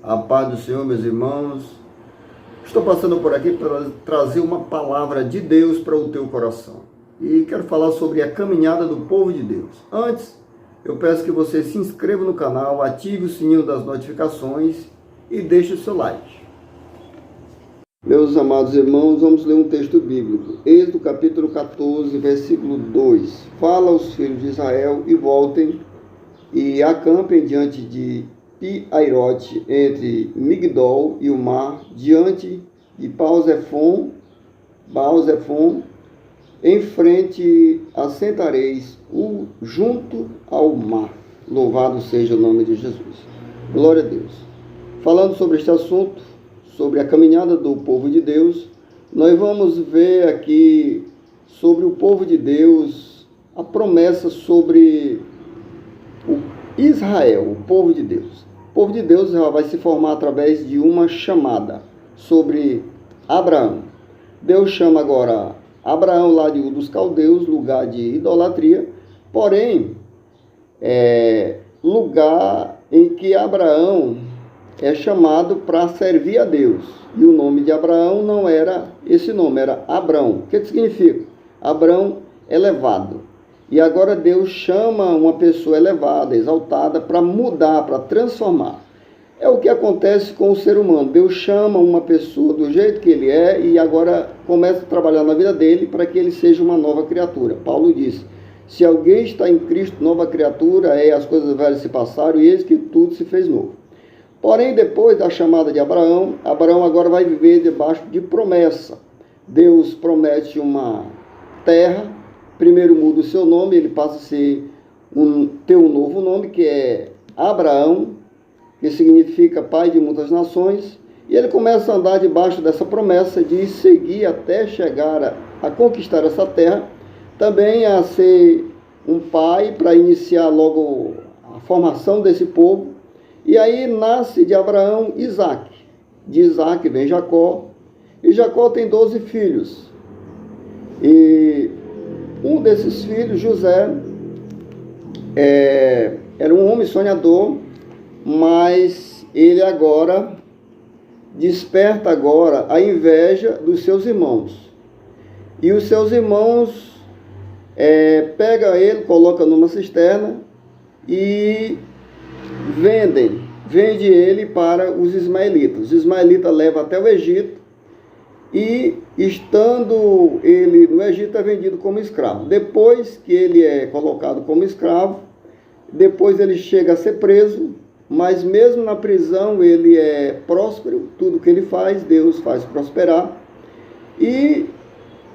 A paz do Senhor, meus irmãos. Estou passando por aqui para trazer uma palavra de Deus para o teu coração. E quero falar sobre a caminhada do povo de Deus. Antes, eu peço que você se inscreva no canal, ative o sininho das notificações e deixe o seu like. Meus amados irmãos, vamos ler um texto bíblico. Êxodo capítulo 14, versículo 2. Fala aos filhos de Israel e voltem e acampem diante de Pi-Airote, entre Migdol e o mar, diante de Baal-Zephon, em frente assentareis junto ao mar. Louvado seja o nome de Jesus. Glória a Deus. Falando sobre este assunto, sobre a caminhada do povo de Deus, nós vamos ver aqui sobre o povo de Deus, a promessa sobre o Israel, o povo de Deus. O povo de Deus vai se formar através de uma chamada sobre Abraão. Deus chama agora Abraão lá de Ur dos Caldeus, lugar de idolatria, porém, lugar em que Abraão é chamado para servir a Deus. E o nome de Abraão não era esse nome, era Abrão. O que significa? Abrão elevado. E agora Deus chama uma pessoa elevada, exaltada, para mudar, para transformar. É o que acontece com o ser humano. Deus chama uma pessoa do jeito que ele é e agora começa a trabalhar na vida dele para que ele seja uma nova criatura. Paulo diz, se alguém está em Cristo, nova criatura, as coisas velhas se passaram e eis que tudo se fez novo. Porém, depois da chamada de Abraão, Abraão agora vai viver debaixo de promessa. Deus promete uma terra. Primeiro muda o seu nome, ele passa a ter um novo nome, que é Abraão, que significa pai de muitas nações, e ele começa a andar debaixo dessa promessa de seguir até chegar a conquistar essa terra, também a ser um pai para iniciar logo a formação desse povo, e aí nasce de Abraão Isaac. De Isaac vem Jacó, e Jacó tem 12 filhos, e um desses filhos, José, era um homem sonhador, mas ele agora desperta a inveja dos seus irmãos. E os seus irmãos pegam ele, colocam numa cisterna e vende ele para os ismaelitas. Os ismaelitas levam até o Egito e, estando ele no Egito, é vendido como escravo. Depois que ele é colocado como escravo, depois ele chega a ser preso, mas mesmo na prisão ele é próspero, tudo que ele faz, Deus faz prosperar. E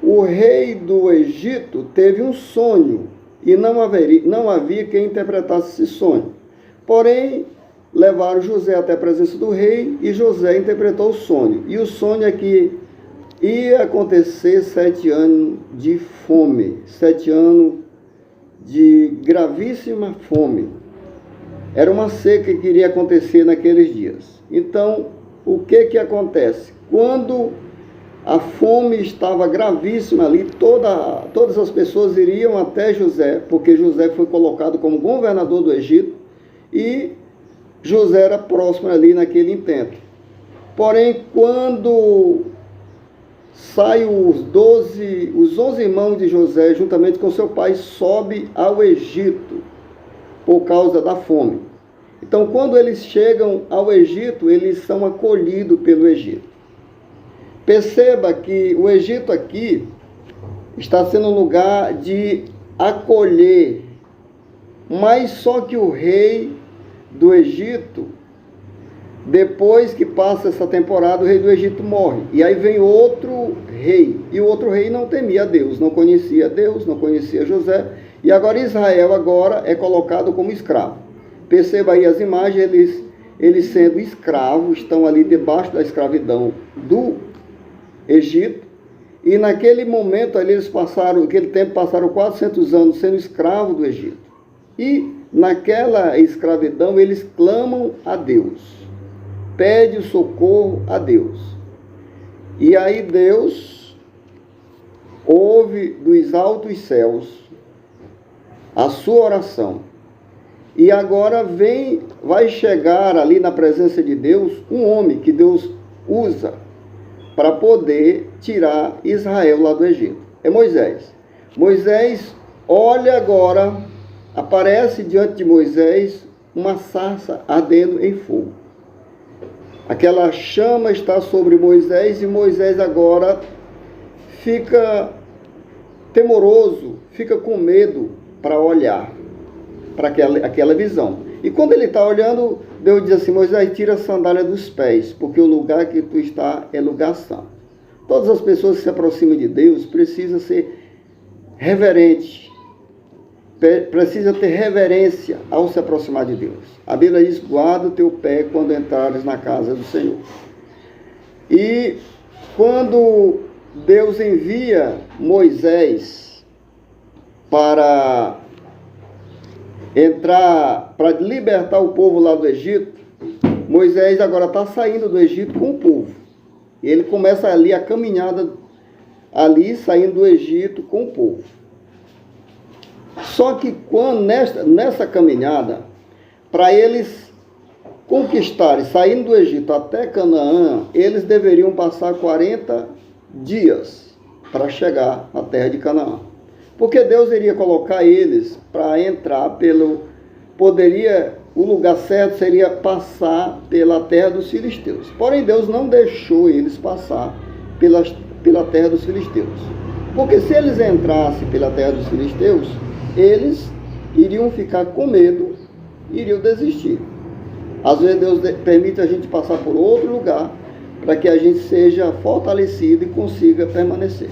o rei do Egito teve um sonho, e não havia quem interpretasse esse sonho. Porém, levaram José até a presença do rei, e José interpretou o sonho. E o sonho é que ia acontecer 7 anos de fome, 7 anos de gravíssima fome. Era uma seca que iria acontecer naqueles dias. Então, o que acontece? Quando a fome estava gravíssima ali, todas as pessoas iriam até José, porque José foi colocado como governador do Egito, e José era próximo ali naquele intento. Porém, quando saem os 11 irmãos de José, juntamente com seu pai, sobe ao Egito por causa da fome. Então, quando eles chegam ao Egito, eles são acolhidos pelo Egito. Perceba que o Egito aqui está sendo um lugar de acolher, mas só que o rei do Egito, depois que passa essa temporada, o rei do Egito morre. E aí vem outro rei. E o outro rei não temia Deus, não conhecia Deus, não conhecia José. E agora Israel é colocado como escravo. Perceba aí as imagens, eles sendo escravos, estão ali debaixo da escravidão do Egito. E naquele momento ali naquele tempo passaram 400 anos sendo escravos do Egito. E naquela escravidão eles clamam a Deus. Pede o socorro a Deus. E aí Deus ouve dos altos céus a sua oração E agora vai chegar ali na presença de Deus um homem que Deus usa para poder tirar Israel lá do Egito. É Moisés. Moisés olha agora, aparece diante de Moisés uma sarça ardendo em fogo. Aquela chama está sobre Moisés e Moisés agora fica temoroso, fica com medo para olhar para aquela visão. E quando ele está olhando, Deus diz assim: Moisés, tira a sandália dos pés, porque o lugar que tu está é lugar santo. Todas as pessoas que se aproximam de Deus precisam ser reverentes, precisa ter reverência ao se aproximar de Deus. A Bíblia diz: guarda o teu pé quando entrares na casa do Senhor. E quando Deus envia Moisés para entrar, para libertar o povo lá do Egito, Moisés agora está saindo do Egito com o povo. Ele começa ali a caminhada, ali saindo do Egito com o povo. Só que quando nessa caminhada, para eles conquistarem, saindo do Egito até Canaã, eles deveriam passar 40 dias para chegar na terra de Canaã. Porque Deus iria colocar eles para entrar o lugar certo seria passar pela terra dos filisteus. Porém, Deus não deixou eles passar pela terra dos filisteus. Porque se eles entrassem pela terra dos filisteus, eles iriam ficar com medo, iriam desistir. Às vezes Deus permite a gente passar por outro lugar para que a gente seja fortalecido e consiga permanecer.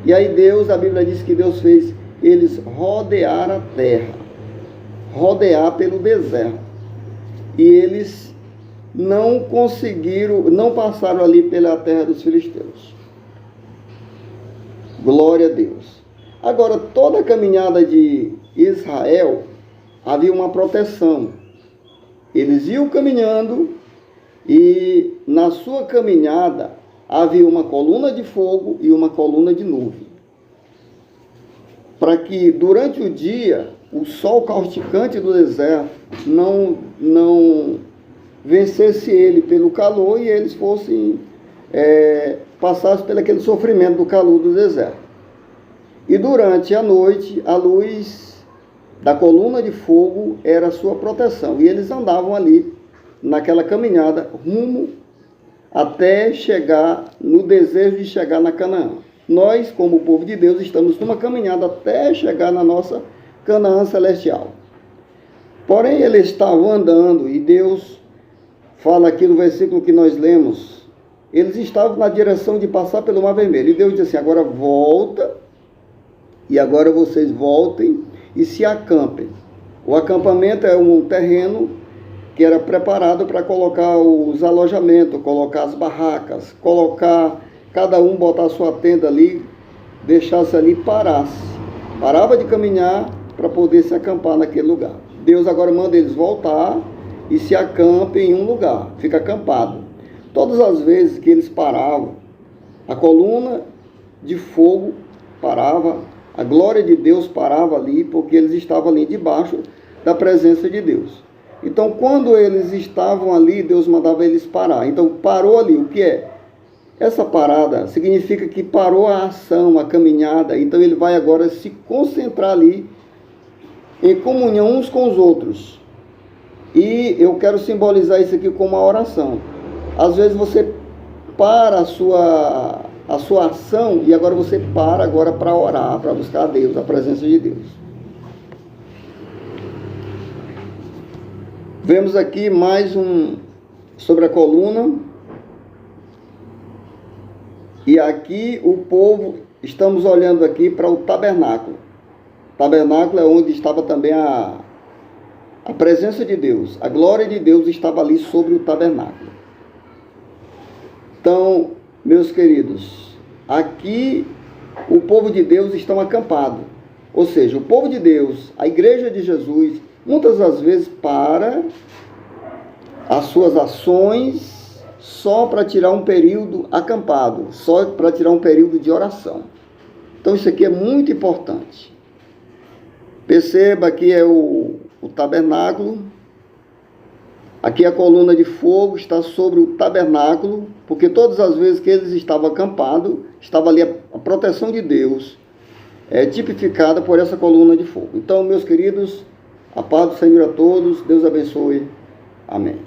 E aí a Bíblia diz que Deus fez eles rodear a terra, rodear pelo deserto. E eles não conseguiram, não passaram ali pela terra dos filisteus. Glória a Deus. Agora, toda a caminhada de Israel havia uma proteção. Eles iam caminhando e na sua caminhada havia uma coluna de fogo e uma coluna de nuvem. Para que durante o dia o sol causticante do deserto não vencesse ele pelo calor e eles passassem pelo aquele sofrimento do calor do deserto. E durante a noite, a luz da coluna de fogo era a sua proteção. E eles andavam ali, naquela caminhada, rumo até chegar, no desejo de chegar na Canaã. Nós, como povo de Deus, estamos numa caminhada até chegar na nossa Canaã celestial. Porém, eles estavam andando, e Deus fala aqui no versículo que nós lemos, eles estavam na direção de passar pelo Mar Vermelho. E Deus disse assim: agora volta, e agora vocês voltem e se acampem. O acampamento é um terreno que era preparado para colocar os alojamentos, colocar as barracas, cada um botar a sua tenda ali, deixasse ali e parasse. Parava de caminhar para poder se acampar naquele lugar. Deus agora manda eles voltar e se acampem em um lugar, fica acampado. Todas as vezes que eles paravam, a coluna de fogo parava, a glória de Deus parava ali, porque eles estavam ali debaixo da presença de Deus. Então, quando eles estavam ali, Deus mandava eles parar. Então, parou ali. O que é? Essa parada significa que parou a ação, a caminhada. Então, ele vai agora se concentrar ali em comunhão uns com os outros. E eu quero simbolizar isso aqui com uma oração. Às vezes você para a sua ação e agora você para agora para orar, para buscar a Deus, a presença de Deus. Vemos aqui mais sobre a coluna. E aqui o povo, estamos olhando aqui para o tabernáculo. O tabernáculo é onde estava também a presença de Deus. A glória de Deus estava ali sobre o tabernáculo. Então, meus queridos, aqui o povo de Deus estão acampados. Ou seja, o povo de Deus, a igreja de Jesus, muitas das vezes para as suas ações só para tirar um período acampado, só para tirar um período de oração. Então isso aqui é muito importante. Perceba que o tabernáculo. Aqui a coluna de fogo está sobre o tabernáculo, porque todas as vezes que eles estavam acampados, estava ali a proteção de Deus, tipificada por essa coluna de fogo. Então, meus queridos, a paz do Senhor a todos, Deus abençoe. Amém.